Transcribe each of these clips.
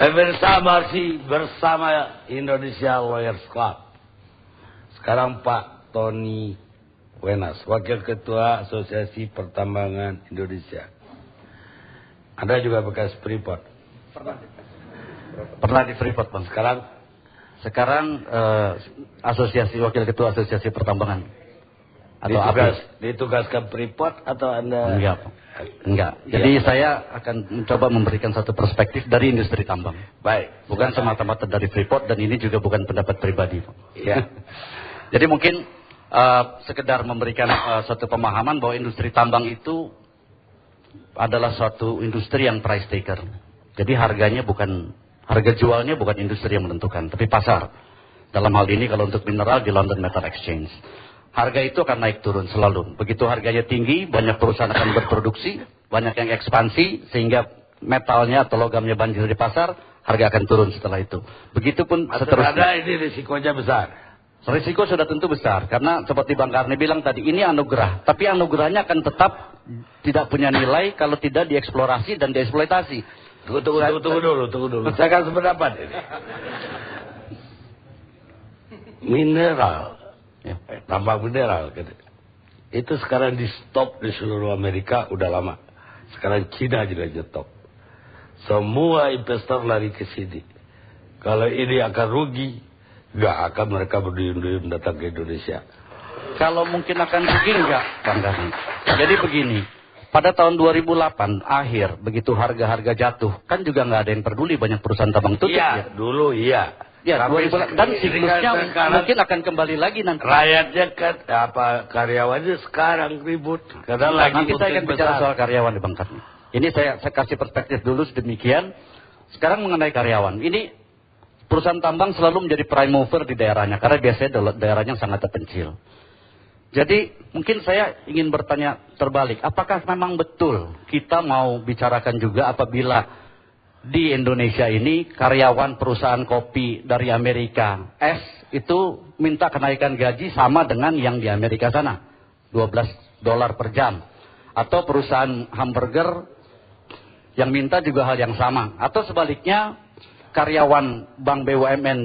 Pemirsa masih bersama Indonesia Lawyers Club. Sekarang Pak Tony Wenas, Wakil Ketua Asosiasi Pertambangan Indonesia. Anda juga bekas Freeport. Pernah di Freeport, Bang. Sekarang Asosiasi Wakil Ketua Asosiasi Pertambangan. Atau ditugaskan Freeport atau Anda? Enggak. Jadi saya akan mencoba memberikan satu perspektif dari industri tambang. Baik. Bukan semata-mata dari Freeport, dan ini juga bukan pendapat pribadi. Iya. Jadi mungkin sekedar memberikan suatu pemahaman bahwa industri tambang itu adalah suatu industri yang price taker. Jadi harga jualnya bukan industri yang menentukan, tapi pasar. Dalam hal ini kalau untuk mineral di London Metal Exchange. Harga itu akan naik turun selalu. Begitu harganya tinggi, banyak perusahaan akan berproduksi, banyak yang ekspansi, sehingga metalnya atau logamnya banjir di pasar, harga akan turun setelah itu. Begitupun seterusnya. Ada ini risikonya besar. Risiko sudah tentu besar, karena seperti Bang Karni bilang tadi, ini anugerah. Tapi anugerahnya akan tetap tidak punya nilai kalau tidak dieksplorasi dan dieksploitasi. Tunggu dulu. Saya akan sependapat ini. Mineral. Tambang mineral itu sekarang di stop di seluruh Amerika udah lama. Sekarang Cina juga stop. Semua investor lari ke sini. Kalau ini akan rugi, nggak akan mereka berduyun-duyun datang ke Indonesia. Kalau mungkin akan rugi nggak, Bang Karni? Jadi begini, pada tahun 2008 akhir, begitu harga-harga jatuh, kan juga nggak ada yang peduli, banyak perusahaan tambang tutup. Iya, dulu iya. Ya, dan siklusnya mungkin akan kembali lagi nanti. Rakyatnya kan, karyawannya sekarang ribut. Karena nanti saya akan bicara soal karyawan di Bang Karni. Ini saya kasih perspektif dulu sedemikian. Sekarang mengenai karyawan. Ini perusahaan tambang selalu menjadi prime mover di daerahnya. Karena biasanya daerahnya sangat terpencil. Jadi mungkin saya ingin bertanya terbalik. Apakah memang betul kita mau bicarakan juga apabila di Indonesia ini karyawan perusahaan kopi dari Amerika itu minta kenaikan gaji sama dengan yang di Amerika sana, $12 per jam. Atau perusahaan hamburger yang minta juga hal yang sama. Atau sebaliknya karyawan bank BUMN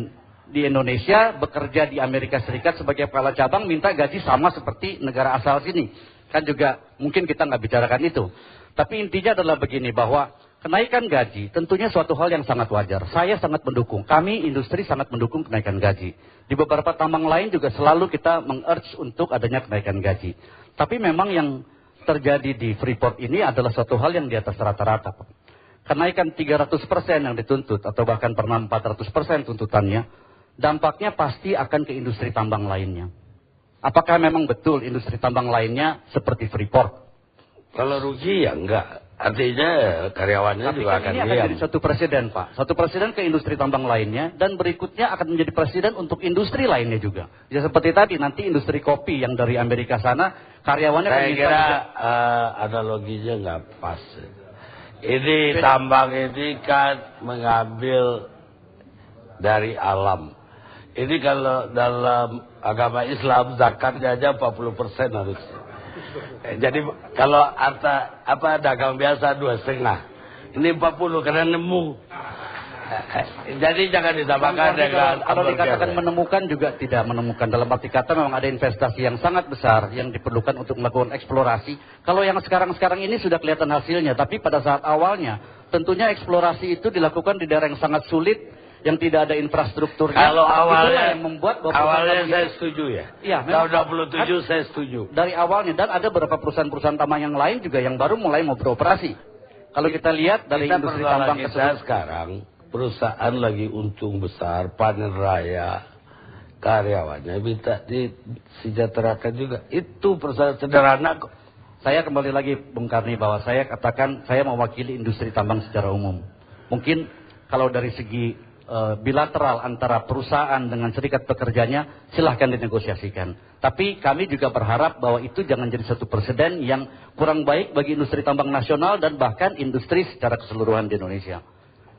di Indonesia bekerja di Amerika Serikat sebagai kepala cabang minta gaji sama seperti negara asal sini. Kan juga mungkin kita nggak bicarakan itu. Tapi intinya adalah begini, bahwa kenaikan gaji tentunya suatu hal yang sangat wajar. Saya sangat mendukung. Kami industri sangat mendukung kenaikan gaji. Di beberapa tambang lain juga selalu kita meng-urge untuk adanya kenaikan gaji. Tapi memang yang terjadi di Freeport ini adalah suatu hal yang di atas rata-rata. Kenaikan 300% yang dituntut atau bahkan pernah 400% tuntutannya, dampaknya pasti akan ke industri tambang lainnya. Apakah memang betul industri tambang lainnya seperti Freeport? Kalau rugi ya enggak. Artinya karyawannya tapi juga akan ini akan jadi satu presiden, Pak. Satu presiden ke industri tambang lainnya, dan berikutnya akan menjadi presiden untuk industri lainnya juga. Ya seperti tadi, nanti industri kopi yang dari Amerika sana, karyawannya saya akan kira analoginya nggak pas. Ini tambang ini kan mengambil dari alam. Ini kalau dalam agama Islam zakatnya aja 40% harusnya. Jadi kalau dagang biasa 2,5, ini 40 karena nemu. Jadi jangan disamakan dengan kalau dikatakan menemukan juga tidak menemukan. Dalam arti kata memang ada investasi yang sangat besar yang diperlukan untuk melakukan eksplorasi. Kalau yang sekarang ini sudah kelihatan hasilnya, tapi pada saat awalnya tentunya eksplorasi itu dilakukan di daerah yang sangat sulit, yang tidak ada infrastrukturnya. Kalau awalnya yang membuat saya setuju ya. Iya, tahun 27 saya setuju. Dari awalnya, dan ada beberapa perusahaan-perusahaan tambang yang lain juga yang baru mulai mau beroperasi. Kalau kita lihat dari industri tambang kita sekarang, perusahaan lagi untung besar, panen raya, karyawannya minta disejahterakan juga. Itu perusahaan sederhana kok. Saya kembali lagi Bung Karni, bahwa saya katakan saya mewakili industri tambang secara umum. Mungkin kalau dari segi bilateral antara perusahaan dengan serikat pekerjanya, silahkan dinegosiasikan. Tapi kami juga berharap bahwa itu jangan jadi satu presiden yang kurang baik bagi industri tambang nasional dan bahkan industri secara keseluruhan di Indonesia.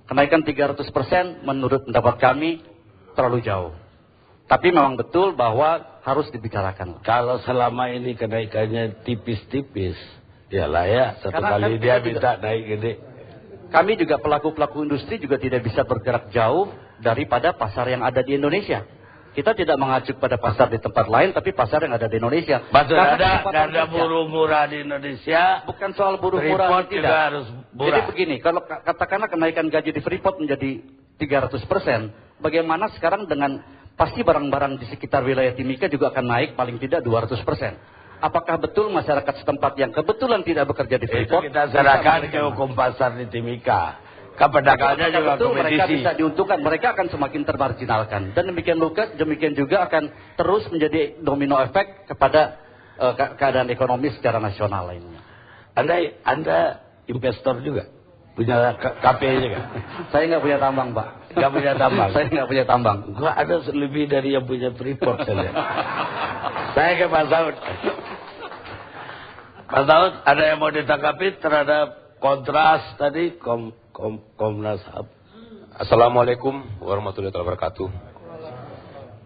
Kenaikan 300% menurut pendapat kami terlalu jauh. Tapi memang betul bahwa harus dibicarakan. Kalau selama ini kenaikannya tipis-tipis, ya layak. Satu kali dia minta naik gede. kami juga pelaku-pelaku industri juga tidak bisa bergerak jauh daripada pasar yang ada di Indonesia. Kita tidak mengacu pada pasar di tempat lain, tapi pasar yang ada di Indonesia. Betul, ada buruh murah di Indonesia. Bukan soal buruh murah, tidak. Juga harus murah. Jadi begini, kalau katakanlah kenaikan gaji di Freeport menjadi 300%, bagaimana sekarang dengan pasti barang-barang di sekitar wilayah Timika juga akan naik paling tidak 200%. Apakah betul masyarakat setempat yang kebetulan tidak bekerja di Freeport? Itu kita serahkan ke hukum pasar di Timika. Pedagangnya juga betul kompetisi. Mereka bisa diuntungkan, mereka akan semakin termarginalkan. Dan demikian juga akan terus menjadi domino efek kepada keadaan ekonomi secara nasional lainnya. Anda investor juga? Punya KP juga? Saya nggak punya tambang, Pak. Nggak punya tambang? Saya nggak punya tambang. Gua ada lebih dari yang punya Freeport saya. Saya ke Pak Saud. Pak Saud, ada yang mau ditanggapi terhadap kontras tadi Komnas HAM? Assalamualaikum warahmatullahi wabarakatuh.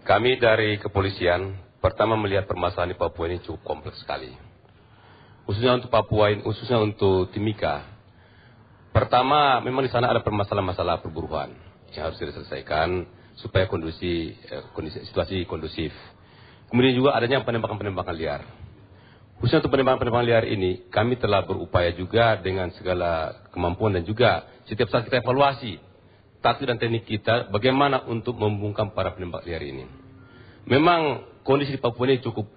Kami dari kepolisian pertama melihat permasalahan di Papua ini cukup kompleks sekali. Khususnya untuk Papua ini, khususnya untuk Timika. Pertama, memang di sana ada permasalahan-masalah perburuan yang harus diselesaikan supaya situasi kondusif. Kemudian juga adanya penembakan-penembakan liar. Khususnya untuk penembakan-penembakan liar ini, kami telah berupaya juga dengan segala kemampuan dan juga setiap saat kita evaluasi taktik dan teknik kita bagaimana untuk membungkam para penembak liar ini. Memang kondisi di Papua ini cukup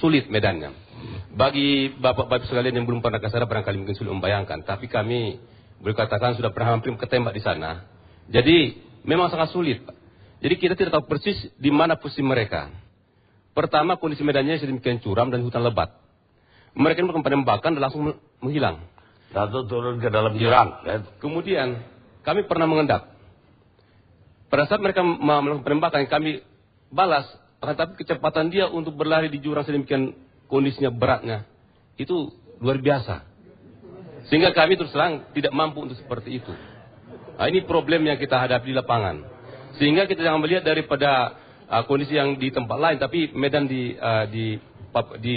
sulit medannya. Bagi bapak-bapak sekalian yang belum pernah ke sana barangkali mungkin sulit membayangkan, tapi kami boleh katakan sudah pernah hampir ketembak di sana. Jadi memang sangat sulit, Pak. Jadi kita tidak tahu persis di mana posisi mereka. Pertama, kondisi medannya sedemikian curam dan hutan lebat. Mereka melakukan penembakan dan langsung menghilang. Satu turun ke dalam jurang. Kemudian kami pernah mengendap. Pada saat mereka melakukan penembakan, kami balas. Tapi kecepatan dia untuk berlari di jurang sedemikian kondisinya beratnya, itu luar biasa. Sehingga kami terus terang tidak mampu untuk seperti itu. Nah, ini problem yang kita hadapi di lapangan. Sehingga kita jangan melihat daripada kondisi yang di tempat lain, tapi medan di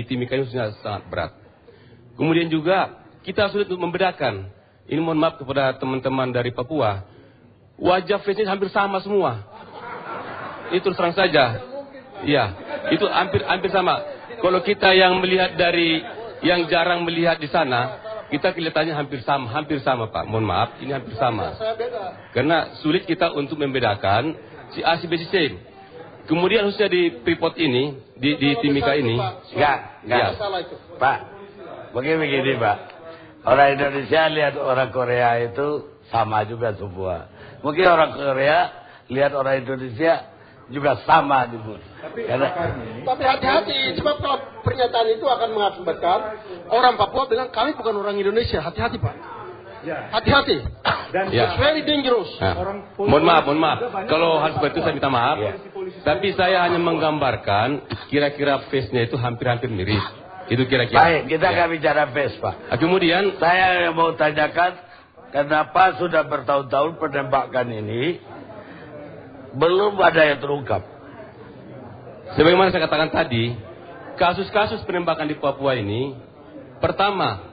Timika ini sangat berat. Kemudian juga kita sulit untuk membedakan. Ini mohon maaf kepada teman-teman dari Papua, wajah face-nya hampir sama semua. Itu terus terang saja. Iya, itu hampir sama. Kalau kita yang melihat dari yang jarang melihat di sana, kita kelihatannya hampir sama Pak. Mohon maaf, ini hampir sama. Karena sulit kita untuk membedakan si A si B si C. Kemudian khususnya di Freeport ini, di Timika ini, enggak. Ya. Pak, begini Pak. Orang Indonesia lihat orang Korea itu sama juga semua. Mungkin orang Korea lihat orang Indonesia juga sama gitu. Tapi hati-hati, sebab kalau pernyataan itu akan mengakibatkan orang Papua bilang kami bukan orang Indonesia. Hati-hati Pak. Hati-hati. Dan it's very dangerous. Mohon maaf. Kalau hal seperti itu saya minta maaf. Tapi saya hanya menggambarkan kira-kira face-nya itu hampir-hampir mirip. Itu kira-kira. Baik, kita akan bicara face Pak. Kemudian saya mau tanyakan, kenapa sudah bertahun-tahun penembakan ini belum ada yang terungkap? Sebagaimana saya katakan tadi, kasus-kasus penembakan di Papua ini, pertama,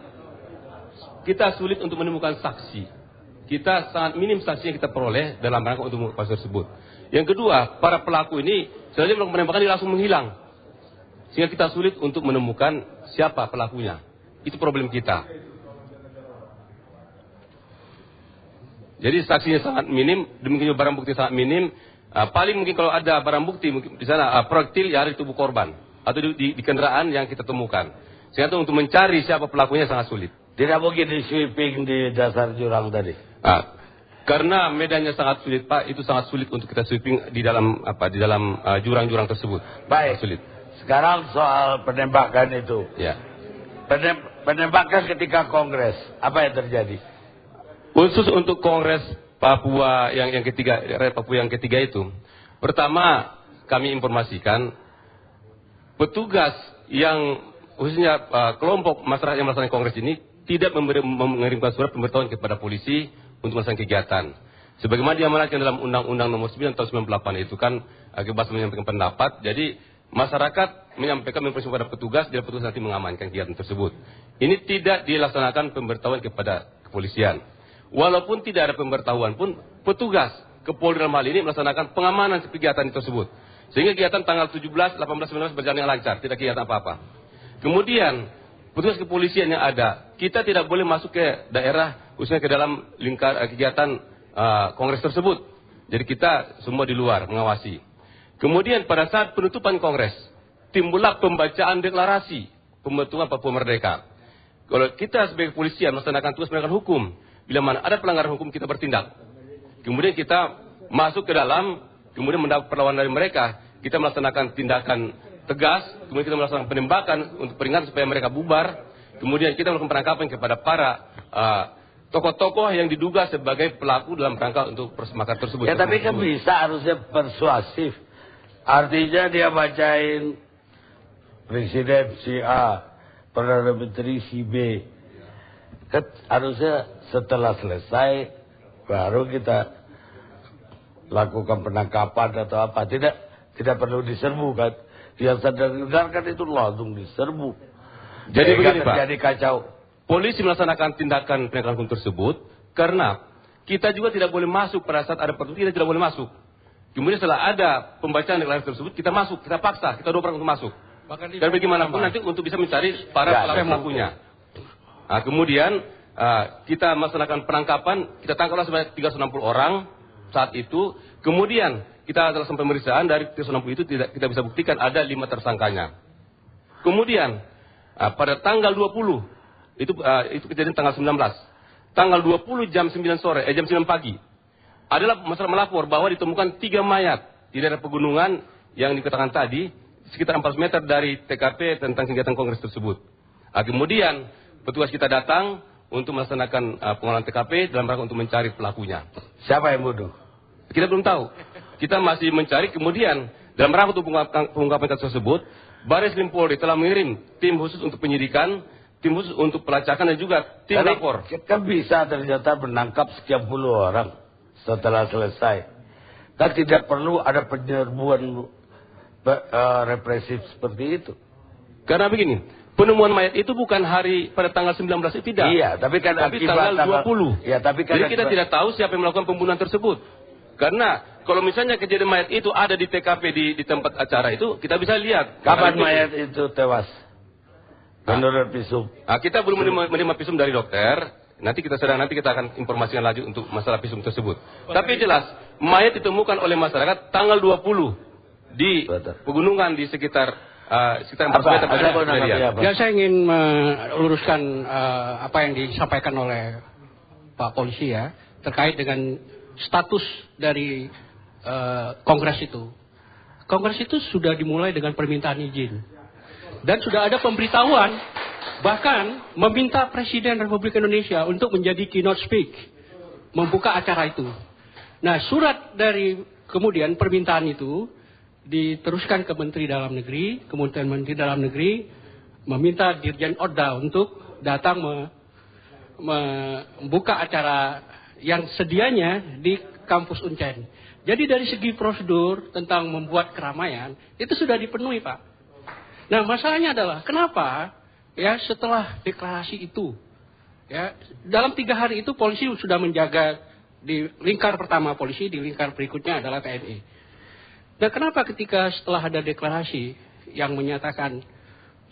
kita sulit untuk menemukan saksi. Kita sangat minim saksi yang kita peroleh dalam rangka untuk mengungkap kasus tersebut. Yang kedua, para pelaku ini setelah melakukan penembakan dia langsung menghilang. Sehingga kita sulit untuk menemukan siapa pelakunya. Itu problem kita. Jadi saksinya sangat minim, demikian juga barang bukti sangat minim. Paling mungkin kalau ada barang bukti mungkin di sana proyektil yang ada di tubuh korban atau di kendaraan yang kita temukan. Sehingga untuk mencari siapa pelakunya sangat sulit. Tidak mungkin di sweeping di dasar jurang tadi. Karena medannya sangat sulit Pak, itu sangat sulit untuk kita sweeping di dalam jurang-jurang tersebut. Baik. Sulit. Sekarang soal penembakan itu. Ya. Penembakan ketika Kongres, apa yang terjadi? Khusus untuk Kongres Papua yang ketiga, Papua yang ketiga itu, pertama kami informasikan petugas yang khususnya kelompok masyarakat yang melaksanakan Kongres ini tidak mengirimkan surat pemberitahuan kepada polisi untuk melaksanakan kegiatan. Sebagaimana diamanatkan dalam Undang-Undang Nomor 9 tahun 98 itu kan bebas menyampaikan pendapat. Jadi masyarakat menyampaikan informasi kepada petugas, dan petugas nanti mengamankan kegiatan tersebut. Ini tidak dilaksanakan pemberitahuan kepada kepolisian. walaupun tidak ada pemberitahuan pun, petugas Kepolri dalam hal ini melaksanakan pengamanan kegiatan tersebut. Sehingga kegiatan tanggal 17, 18, 19 berjalan dengan lancar, tidak kegiatan apa-apa. Kemudian, petugas kepolisian yang ada, kita tidak boleh masuk ke daerah, khususnya ke dalam lingkar kegiatan kongres tersebut. Jadi kita semua di luar mengawasi. Kemudian pada saat penutupan kongres, timbullah pembacaan deklarasi pembentukan Papua Merdeka. Kalau kita sebagai kepolisian melaksanakan tugas penegakan hukum, bila mana ada pelanggaran hukum kita bertindak. Kemudian kita masuk ke dalam, kemudian mendapat perlawanan dari mereka, kita melaksanakan tindakan tegas, kemudian kita melaksanakan penembakan untuk peringatan supaya mereka bubar. Kemudian kita melakukan penangkapan kepada para tokoh-tokoh yang diduga sebagai pelaku dalam rangka untuk persemakar tersebut. Ya tapi kan bisa harusnya persuasif. Artinya dia bacain Presiden si A, Perdana Menteri si B. Kan harusnya setelah selesai baru kita lakukan penangkapan atau apa. Tidak perlu diserbu kan. Yang sadar kan itu langsung diserbu. Jadi begini Pak, terjadi kacau. Polisi melaksanakan tindakan penegakan hukum tersebut karena kita juga tidak boleh masuk pada saat ada pertugas, kita tidak boleh masuk. Kemudian setelah ada pembacaan deklarasi tersebut, kita masuk, kita paksa, kita dobrak untuk masuk. Dan bagaimanapun nanti untuk bisa mencari para pelakunya. Nah, kemudian kita melaksanakan penangkapan, kita tangkaplah sebanyak 360 orang saat itu. Kemudian kita lakukan pemeriksaan, dari 360 itu kita bisa buktikan ada 5 tersangkanya. Kemudian pada tanggal 20, itu kejadian tanggal 19. Tanggal 20 jam 9 sore, jam 9 pagi. Adalah masyarakat melapor bahwa ditemukan 3 mayat di daerah pegunungan yang dikatakan tadi, sekitar 400 meter dari TKP tentang kegiatan kongres tersebut. Kemudian petugas kita datang untuk melaksanakan pengolahan TKP dalam rangka untuk mencari pelakunya. Siapa yang bunuh? Kita belum tahu. Kita masih mencari. Kemudian dalam rangka untuk pengungkapan kasus tersebut, Baris Krim Polri telah mengirim tim khusus untuk penyidikan, tim khusus untuk pelacakan dan juga tim lapor. Kita bisa ternyata menangkap sekian puluh orang setelah selesai. Dan tidak perlu ada penyerbuan represif seperti itu. Karena begini, penemuan mayat itu bukan hari pada tanggal 19 itu tidak. Iya, tapi kan tanggal 20. Ya, tapi kan jadi kita tidak tahu siapa yang melakukan pembunuhan tersebut. Karena kalau misalnya kejadian mayat itu ada di TKP di tempat acara itu, kita bisa lihat. Kapan mayat itu tewas? Menurut visum. Kita belum menerima visum dari dokter. Nanti kita akan informasikan lanjut untuk masalah visum tersebut. Tapi jelas, mayat ditemukan oleh masyarakat tanggal 20 di pegunungan di sekitar 400 meter dari kejadian. Ya, saya ingin meluruskan apa yang disampaikan oleh Pak Polisi ya, terkait dengan status dari kongres itu. Kongres itu sudah dimulai dengan permintaan izin. Dan sudah ada pemberitahuan, bahkan meminta Presiden Republik Indonesia untuk menjadi keynote speak, membuka acara itu. Nah, surat dari kemudian permintaan itu diteruskan ke Menteri Dalam Negeri, kemudian Menteri Dalam Negeri meminta Dirjen Odda untuk datang membuka acara yang sedianya di kampus Uncen. Jadi dari segi prosedur tentang membuat keramaian, itu sudah dipenuhi Pak. Nah masalahnya adalah, kenapa ya setelah deklarasi itu, ya dalam 3 hari itu polisi sudah menjaga di lingkar pertama polisi, di lingkar berikutnya adalah TNI. Dan kenapa ketika setelah ada deklarasi yang menyatakan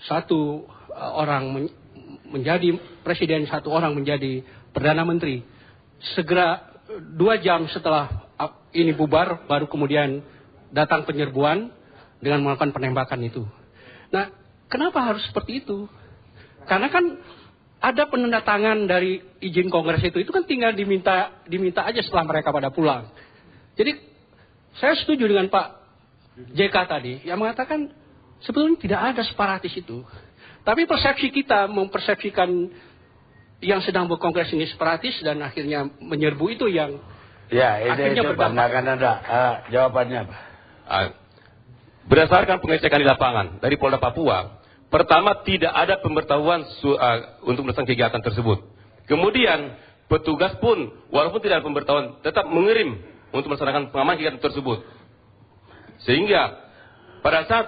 satu orang menjadi presiden, satu orang menjadi perdana menteri, segera 2 jam setelah ini bubar, baru kemudian datang penyerbuan dengan melakukan penembakan itu. Nah, kenapa harus seperti itu? Karena kan ada penandatangan dari izin kongres itu kan tinggal diminta aja setelah mereka pada pulang. Jadi saya setuju dengan Pak JK tadi yang mengatakan sebetulnya tidak ada separatis itu. Tapi persepsi kita mempersepsikan yang sedang berkongres ini separatis dan akhirnya menyerbu itu yang akhirnya berdampak. Jawabannya apa? Berdasarkan pengecekan di lapangan dari Polda Papua, pertama tidak ada pemberitahuan untuk melaksanakan kegiatan tersebut. Kemudian petugas pun walaupun tidak ada pemberitahuan tetap mengirim untuk melaksanakan pengamanan kegiatan tersebut. Sehingga pada saat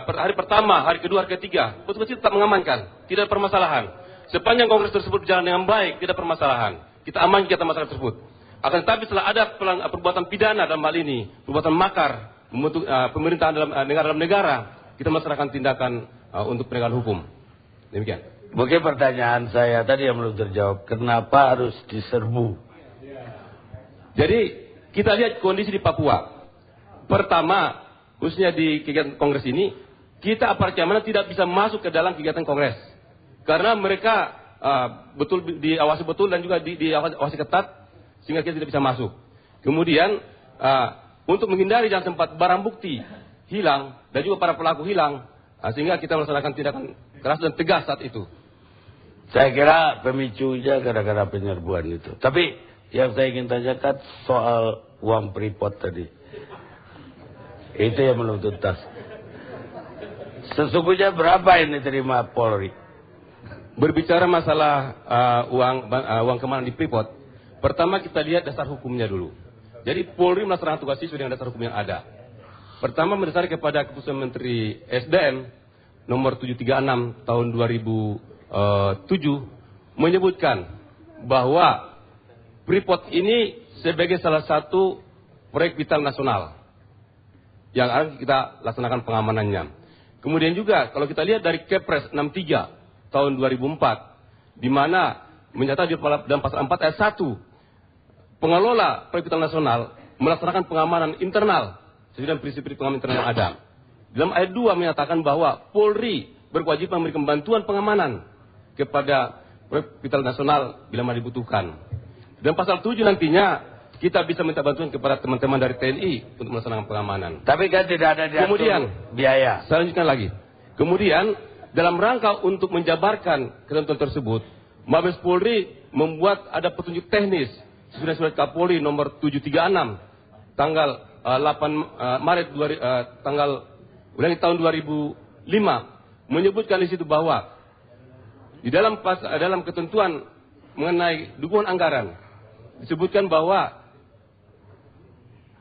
hari pertama, hari kedua, hari ketiga, petugas tetap mengamankan, tidak ada permasalahan. Sepanjang kongres tersebut berjalan dengan baik, tidak ada permasalahan. kita amankan kegiatan masyarakat tersebut. Akan tetapi setelah ada perbuatan pidana dalam hal ini, perbuatan makar, membentuk pemerintahan dalam negara, kita melaksanakan tindakan untuk penegakan hukum. Demikian. Mungkin pertanyaan saya tadi yang belum terjawab, kenapa harus diserbu? Jadi kita lihat kondisi di Papua. Pertama, khususnya di kegiatan kongres ini, kita aparat keamanan tidak bisa masuk ke dalam kegiatan kongres. Karena mereka betul diawasi betul dan juga diawasi ketat, sehingga kita tidak bisa masuk. Kemudian untuk menghindari jangan sempat barang bukti hilang dan juga para pelaku hilang, sehingga kita melaksanakan tindakan keras dan tegas saat itu. Saya kira pemicunya gara-gara penyerbuan itu. Tapi yang saya ingin tanyakan soal uang Freeport tadi. Itu yang belum tuntas. Sesungguhnya berapa ini terima Polri? Berbicara masalah uang keamanan di Freeport, pertama kita lihat dasar hukumnya dulu. Jadi Polri melaksanakan tugas sesuai dengan dasar hukum yang ada. Pertama mendasari kepada keputusan Menteri SDM nomor 736 tahun 2007 menyebutkan bahwa Freeport ini sebagai salah satu proyek vital nasional yang akan kita laksanakan pengamanannya. Kemudian juga kalau kita lihat dari Kepres 63 tahun 2004, di mana menyatakan dalam pasal 4 ayat 1, pengelola proyek vital nasional melaksanakan pengamanan internal sesuai dengan prinsip-prinsip pengamanan internal yang ada. Dalam ayat 2 menyatakan bahwa Polri berkewajiban memberikan bantuan pengamanan kepada proyek vital nasional bila mana dibutuhkan. Dan pasal 7 nantinya kita bisa minta bantuan kepada teman-teman dari TNI untuk melaksanakan pengamanan. Tapi kan tidak ada diatur kemudian biaya. Saya lanjutkan lagi. Kemudian dalam rangka untuk menjabarkan ketentuan tersebut, Mabes Polri membuat ada petunjuk teknis sesuai surat Kapolri nomor 736 tanggal 8 Maret tahun 2005 menyebutkan di situ bahwa di dalam ketentuan mengenai dukungan anggaran disebutkan bahwa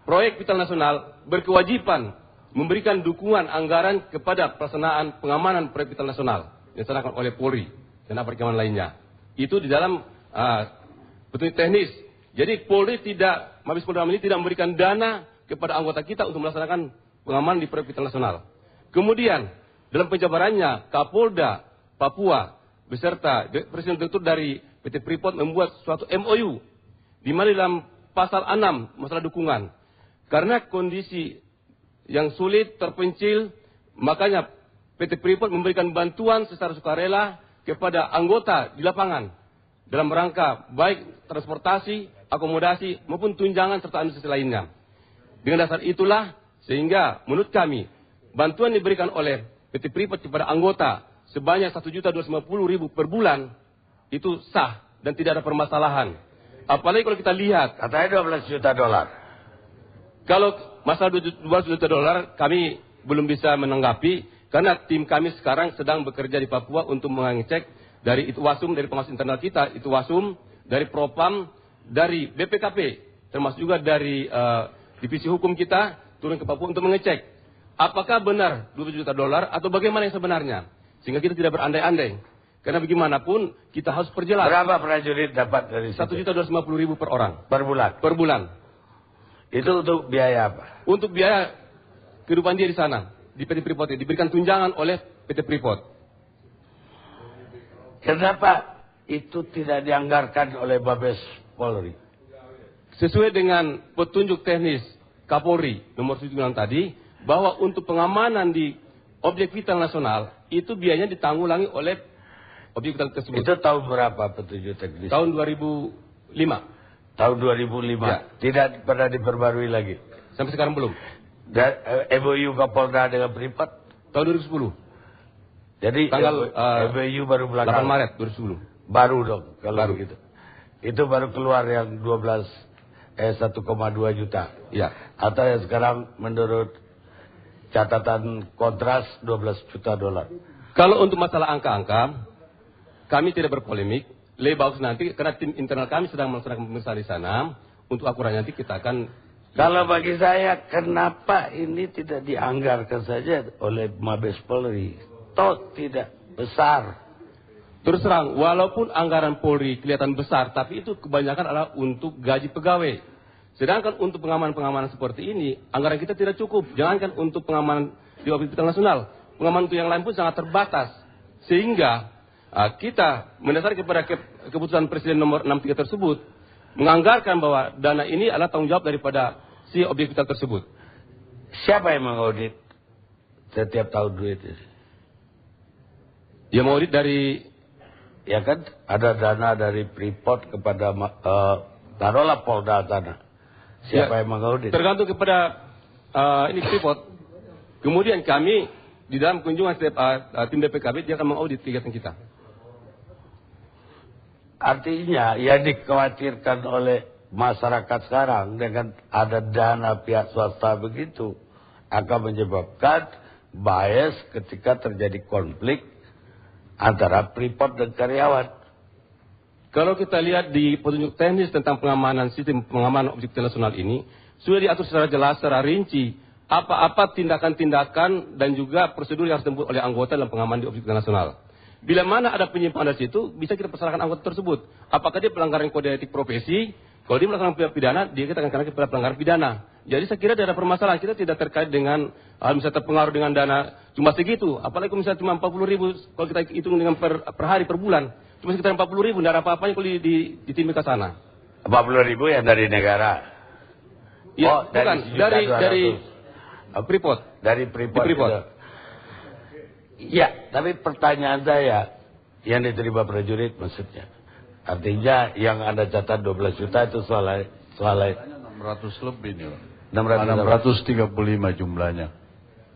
proyek vital nasional berkewajiban memberikan dukungan anggaran kepada pelaksanaan pengamanan proyek vital nasional yang dilaksanakan oleh Polri dan aparat keamanan lainnya. Itu di dalam petunjuk teknis. Jadi Mabes Polri ini tidak memberikan dana kepada anggota kita untuk melaksanakan pengamanan di proyek vital nasional. Kemudian dalam penjabarannya Kapolda Papua beserta Presiden Direktur dari PT Freeport membuat suatu MOU di mana dalam pasal 6 masalah dukungan. Karena kondisi yang sulit, terpencil, makanya PT Freeport memberikan bantuan secara sukarela kepada anggota di lapangan dalam rangka baik transportasi, akomodasi maupun tunjangan serta administrasi lainnya. Dengan dasar itulah sehingga menurut kami bantuan diberikan oleh PT Freeport kepada anggota sebanyak 1.250.000 per bulan itu sah dan tidak ada permasalahan. Apalagi kalau kita lihat katanya $12 juta. Kalau masalah $12 juta kami belum bisa menanggapi karena tim kami sekarang sedang bekerja di Papua untuk mengecek dari Itwasum, dari pengawas internal kita, Itwasum, dari Propam, dari BPKP, termasuk juga dari divisi hukum kita turun ke Papua untuk mengecek apakah benar $12 juta atau bagaimana yang sebenarnya, sehingga kita tidak berandai-andai. Karena bagaimanapun kita harus perjelas. Berapa prajurit dapat dari situ? 1.250.000 per orang. Per bulan? Per bulan. Itu untuk biaya apa? Untuk biaya kehidupan dia di sana. Di PT Freeport diberikan tunjangan oleh PT Freeport. Kenapa itu tidak dianggarkan oleh Mabes Polri? Sesuai dengan petunjuk teknis Kapolri nomor 7 tadi, bahwa untuk pengamanan di objek vital nasional itu biayanya ditanggulangi oleh objek vital tersebut. Itu tahun berapa petunjuk teknis? Tahun 2005. Tahun 2005. Ya. Tidak pernah diperbarui lagi. Sampai sekarang belum. Dan MOU Kapolda dengan Freeport tahun 2010. Jadi tanggal MOU baru belakangan 8 Maret 2010. Baru dong kalau begitu. Itu baru keluar yang 1,2 juta. Ya. Atau yang sekarang menurut catatan Kontras $12 juta. Kalau untuk masalah angka-angka, kami tidak berpolemik. Lebih bagus nanti karena tim internal kami sedang melaksanakan pemeriksaan di sana. Untuk akurat nanti kita akan. Kalau bagi saya, kenapa ini tidak dianggarkan saja oleh Mabes Polri? Toh tidak besar. Terus terang, walaupun anggaran Polri kelihatan besar, tapi itu kebanyakan adalah untuk gaji pegawai. Sedangkan untuk pengamanan-pengamanan seperti ini, anggaran kita tidak cukup. Jangankan untuk pengamanan di objek vital nasional, pengamanan untuk yang lain pun sangat terbatas. Sehingga kita mendasari kepada keputusan Presiden nomor 63 tersebut, menganggarkan bahwa dana ini adalah tanggung jawab daripada si objek vital tersebut. Siapa yang mengaudit setiap tahun duit itu? Dia mengaudit dari... Ya kan ada dana dari Freeport kepada taruhlah Polda sana. Siapa yang mengaudit? Tergantung kepada ini Freeport. Kemudian kami di dalam kunjungan tim BPKB dia akan mengaudit kegiatan kita. Artinya yang dikhawatirkan oleh masyarakat sekarang dengan ada dana pihak swasta begitu akan menyebabkan bias ketika terjadi konflik antara Freeport dan karyawan. Kalau kita lihat di petunjuk teknis tentang pengamanan sistem pengamanan objek vital nasional ini, sudah diatur secara jelas, secara rinci, apa-apa tindakan-tindakan dan juga prosedur yang harus ditempuh oleh anggota dalam pengamanan di objek vital nasional. Bila mana ada penyimpangan dari situ, bisa kita persalahkan anggota tersebut. Apakah dia pelanggaran kode etik profesi? Kalau dia melakukan pidana, dia kita akan kenakan kepada pelanggaran pidana. Jadi saya kira ada permasalahan, kita tidak terkait dengan misalnya terpengaruh dengan dana cuma segitu. Apalagi misalnya cuma 40.000, kalau kita hitung dengan per hari, per bulan. Cuma sekitar 40.000, tidak ada apa-apanya kalau di tim ke sana. 40.000 yang dari negara? Ya, bukan, dari Freeport. Dari Freeport. Ya, tapi pertanyaan saya, yang diterima prajurit maksudnya. Artinya yang Anda catat 12 juta itu soal 600 lebih nih. 635 jumlahnya.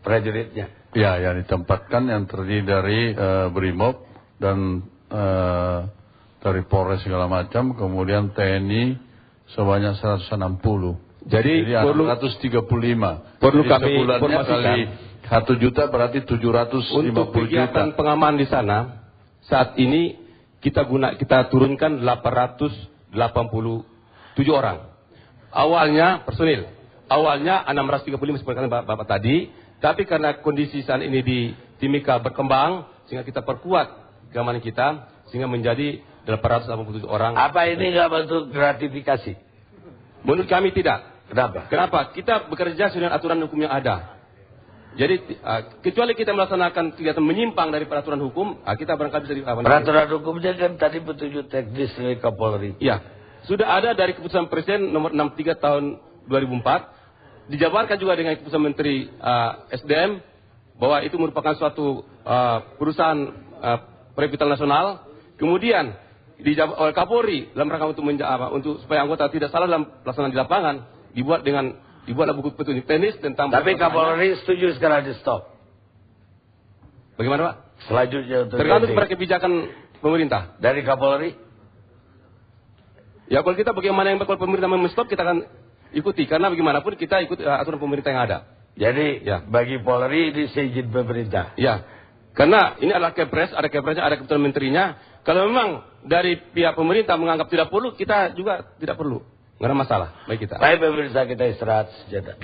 Prajuritnya. Ya, yang ditempatkan yang terdiri dari Brimob dan dari Polres segala macam, kemudian TNI sebanyak 160. Jadi 635. Perlu jadi kami sebulannya informasikan kali 1 juta berarti 750 untuk kegiatan juta. pengaman di sana saat ini kita turunkan 887 orang. Awalnya personil, awalnya 635 seperti Bapak tadi, tapi karena kondisi saat ini di Timika berkembang sehingga kita perkuat keamanan kita sehingga menjadi 887 orang. Apa ini nggak bentuk gratifikasi? Menurut kami tidak. Kenapa? Kenapa? Kita bekerja sesuai dengan aturan hukum yang ada. Jadi kecuali kita melaksanakan kegiatan menyimpang dari peraturan hukum, kita barangkali bisa peraturan hukumnya kan tadi petunjuk teknis dari Kapolri. Ya, sudah ada dari keputusan Presiden nomor 63 tahun 2004, dijabarkan juga dengan keputusan Menteri SDM bahwa itu merupakan suatu perusahaan proyek vital nasional. Kemudian dijabarkan oleh Kapolri dalam rangka untuk supaya anggota tidak salah dalam pelaksanaan di lapangan, dibuatlah buku petunjuk teknis tentang... Tapi Kapolri setuju sekarang di stop. Bagaimana Pak? Selanjutnya untuk tergantung pada kebijakan pemerintah. Dari Kapolri? Ya kalau kita bagaimana yang kalau pemerintah men-stop kita akan ikuti. Karena bagaimanapun kita ikut aturan pemerintah yang ada. Jadi ya, bagi Polri ini seizin pemerintah. Ya, karena ini adalah kepres, ada kepresnya, ada keputusan menterinya. Kalau memang dari pihak pemerintah menganggap tidak perlu, kita juga tidak perlu. Nggak ada masalah, baik kita. Baik pemirsa, kita istirahat sejenak.